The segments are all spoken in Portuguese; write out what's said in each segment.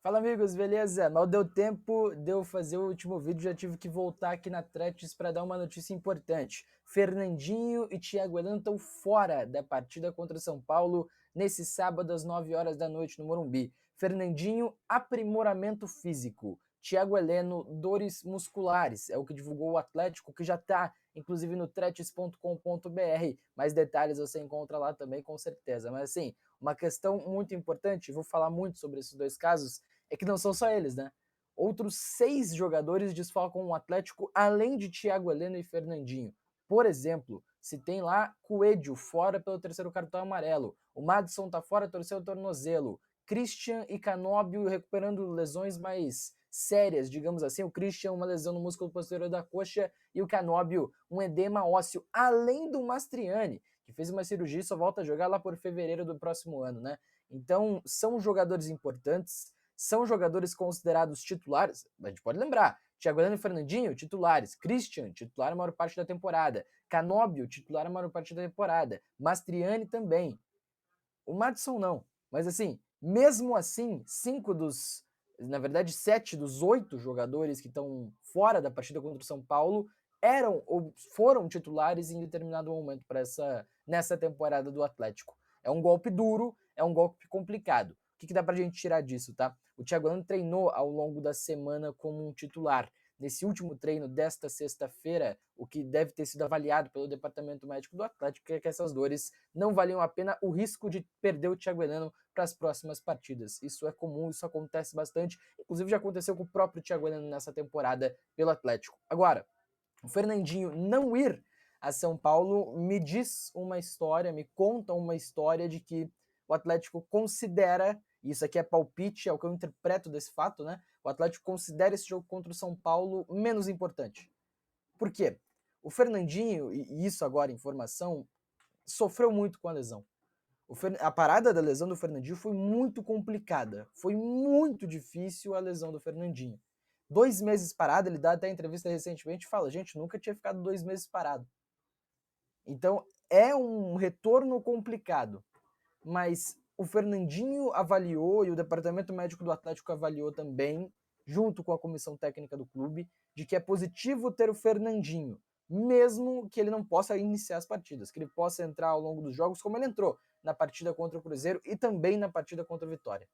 Fala amigos, beleza? Mal deu tempo de eu fazer o último vídeo, já tive que voltar aqui na Tretes para dar uma notícia importante. Fernandinho e Thiago Heleno estão fora da partida contra São Paulo nesse sábado às 9 horas da noite no Morumbi. Fernandinho, aprimoramento físico. Thiago Heleno, dores musculares. É o que divulgou o Atlético, que já está inclusive no tretes.com.br. Mais detalhes você encontra lá também com certeza. Mas assim, uma questão muito importante, vou falar muito sobre esses dois casos, é que não são só eles, né? Outros 6 jogadores desfalcam o Atlético, além de Thiago Heleno e Fernandinho. Por exemplo, se tem lá Coelho fora pelo terceiro cartão amarelo, o Madison tá fora, torceu o tornozelo, Christian e Canóbio recuperando lesões mais sérias, digamos assim. O Christian, uma lesão no músculo posterior da coxa, e o Canóbio, um edema ósseo, além do Mastriani, que fez uma cirurgia e só volta a jogar lá por fevereiro do próximo ano, né? Então, são jogadores importantes, são jogadores considerados titulares. A gente pode lembrar, Thiago Heleno e Fernandinho, titulares. Christian, titular a maior parte da temporada. Canóbio, titular a maior parte da temporada. Mastriani também. O Madison não. Mas assim, mesmo assim, 7 dos 8 jogadores que estão fora da partida contra o São Paulo eram ou foram titulares em determinado momento nessa temporada do Atlético. É um golpe duro, é um golpe complicado. O que dá pra gente tirar disso, tá? O Thiago Heleno treinou ao longo da semana como um titular. Nesse último treino desta sexta-feira, o que deve ter sido avaliado pelo departamento médico do Atlético é que essas dores não valiam a pena o risco de perder o Thiago Heleno para as próximas partidas. Isso é comum, isso acontece bastante. Inclusive já aconteceu com o próprio Thiago Heleno nessa temporada pelo Atlético. Agora, o Fernandinho não ir a São Paulo me diz uma história, me conta uma história de que o Atlético considera, e isso aqui é palpite, é o que eu interpreto desse fato, né? O Atlético considera esse jogo contra o São Paulo menos importante. Por quê? O Fernandinho, e isso agora informação, sofreu muito com a lesão. A parada da lesão do Fernandinho foi muito complicada. Foi muito difícil a lesão do Fernandinho. 2 meses parado, ele dá até entrevista recentemente e fala: gente, nunca tinha ficado 2 meses parado. Então é um retorno complicado. Mas o Fernandinho avaliou e o departamento médico do Atlético avaliou também, junto com a comissão técnica do clube, de que é positivo ter o Fernandinho, mesmo que ele não possa iniciar as partidas, que ele possa entrar ao longo dos jogos como ele entrou na partida contra o Cruzeiro e também na partida contra o Vitória.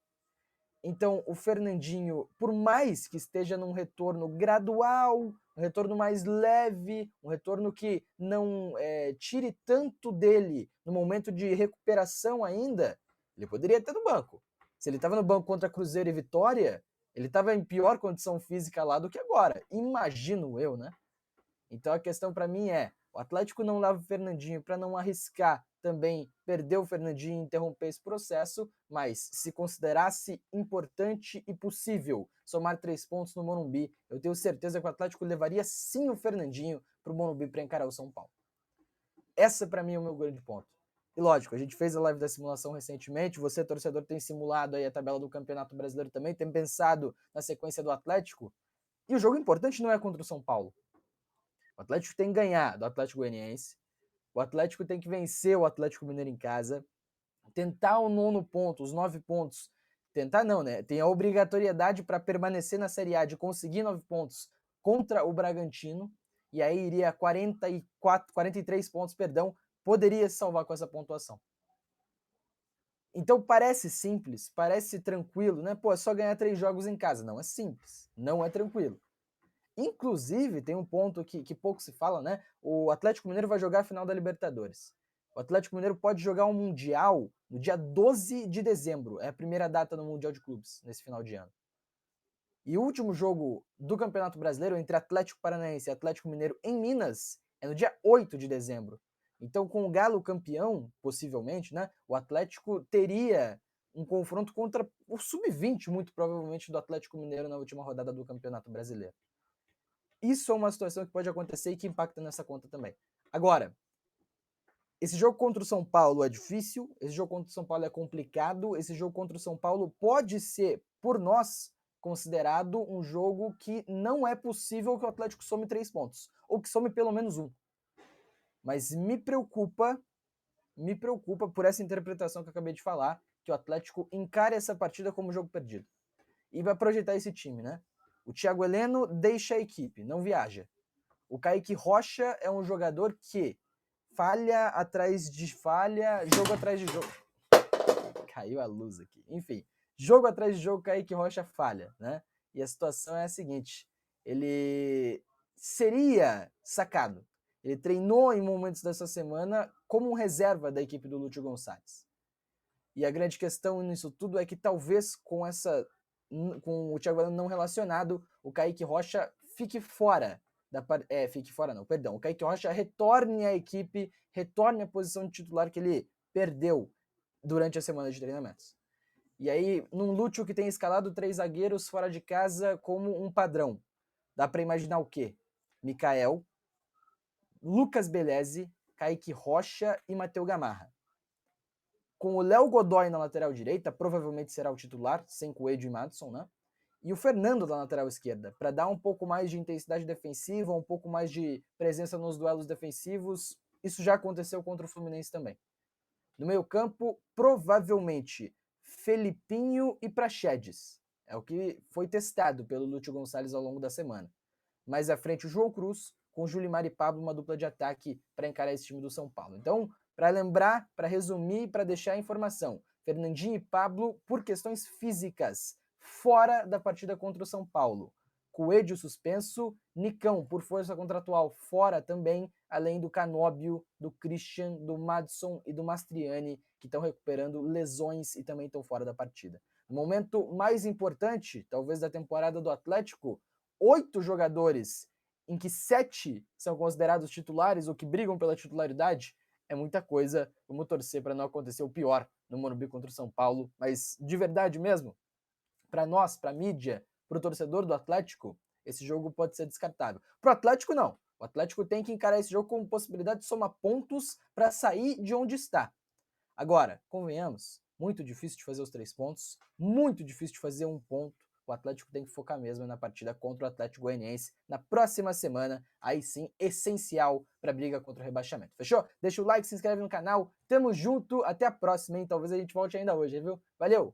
Então, o Fernandinho, por mais que esteja num retorno gradual, um retorno mais leve, um retorno que não tire tanto dele no momento de recuperação ainda, ele poderia estar no banco. Se ele estava no banco contra Cruzeiro e Vitória, ele estava em pior condição física lá do que agora. Imagino eu, né? Então a questão para mim é, o Atlético não leva o Fernandinho para não arriscar também perder o Fernandinho e interromper esse processo, mas se considerasse importante e possível somar 3 pontos no Morumbi, eu tenho certeza que o Atlético levaria sim o Fernandinho para o Morumbi para encarar o São Paulo. Essa para mim é o meu grande ponto. E lógico, a gente fez a live da simulação recentemente, você, torcedor, tem simulado aí a tabela do Campeonato Brasileiro também, tem pensado na sequência do Atlético, e o jogo importante não é contra o São Paulo. O Atlético tem que ganhar do Atlético Goianiense. O Atlético tem que vencer o Atlético Mineiro em casa. Tentar o 9 ponto, os 9 pontos. Tentar não, né? Tem a obrigatoriedade para permanecer na Série A de conseguir 9 pontos contra o Bragantino. E aí iria 43 pontos, perdão. Poderia se salvar com essa pontuação. Então parece simples, parece tranquilo, né? Pô, é só ganhar 3 jogos em casa. Não é simples, não é tranquilo. Inclusive, tem um ponto que pouco se fala, né? O Atlético Mineiro vai jogar a final da Libertadores. O Atlético Mineiro pode jogar um Mundial no dia 12 de dezembro. É a primeira data no Mundial de Clubes, nesse final de ano. E o último jogo do Campeonato Brasileiro entre Atlético Paranaense e Atlético Mineiro em Minas é no dia 8 de dezembro. Então, com o Galo campeão, possivelmente, né? O Atlético teria um confronto contra o Sub-20, muito provavelmente, do Atlético Mineiro na última rodada do Campeonato Brasileiro. Isso é uma situação que pode acontecer e que impacta nessa conta também. Agora, esse jogo contra o São Paulo é difícil, esse jogo contra o São Paulo é complicado, esse jogo contra o São Paulo pode ser, por nós, considerado um jogo que não é possível que o Atlético some 3 pontos, ou que some pelo menos um. Mas me preocupa por essa interpretação que eu acabei de falar, que o Atlético encare essa partida como jogo perdido. e vai projetar esse time, né? O Thiago Heleno deixa a equipe, não viaja. O Kaique Rocha é um jogador que falha atrás de falha, jogo atrás de jogo. Caiu a luz aqui. Enfim, jogo atrás de jogo, Kaique Rocha falha, né? E a situação é a seguinte: ele seria sacado. Ele treinou em momentos dessa semana como um reserva da equipe do Lúcio Gonçalves. E a grande questão nisso tudo é que talvez com o Thiago Heleno não relacionado, o Kaique Rocha fique fora fique fora não, perdão. O Kaique Rocha retorne à equipe, retorne à posição de titular que ele perdeu durante a semana de treinamentos. E aí, num Lúcio que tem escalado 3 zagueiros fora de casa como um padrão, dá para imaginar o quê? Mikael, Lucas Beleze, Kaique Rocha e Matheus Gamarra. Com o Léo Godoy na lateral direita, provavelmente será o titular, sem Coelho e Madison, né? E o Fernando na lateral esquerda, para dar um pouco mais de intensidade defensiva, um pouco mais de presença nos duelos defensivos. Isso já aconteceu contra o Fluminense também. No meio-campo, provavelmente Felipinho e Praxedes. É o que foi testado pelo Lúcio Gonçalves ao longo da semana. Mais à frente, o João Cruz, com Julimar e Pablo, uma dupla de ataque para encarar esse time do São Paulo. Então, para lembrar, para resumir, para deixar a informação, Fernandinho e Pablo, por questões físicas, fora da partida contra o São Paulo. Coelho suspenso, Nicão, por força contratual, fora também, além do Canóbio, do Christian, do Madison e do Mastriani, que estão recuperando lesões e também estão fora da partida. No momento mais importante, talvez da temporada do Atlético, 8 jogadores, em que 7 são considerados titulares ou que brigam pela titularidade, é muita coisa. Vamos torcer para não acontecer o pior no Morumbi contra o São Paulo, mas de verdade mesmo, para nós, para a mídia, para o torcedor do Atlético, esse jogo pode ser descartável. Para o Atlético, não. O Atlético tem que encarar esse jogo com possibilidade de somar pontos para sair de onde está. Agora, convenhamos, muito difícil de fazer os 3 pontos, muito difícil de fazer 1 ponto. O Atlético tem que focar mesmo na partida contra o Atlético Goianiense na próxima semana, aí sim, essencial para a briga contra o rebaixamento. Fechou? Deixa o like, se inscreve no canal, tamo junto, até a próxima, hein? Talvez a gente volte ainda hoje, viu? Valeu!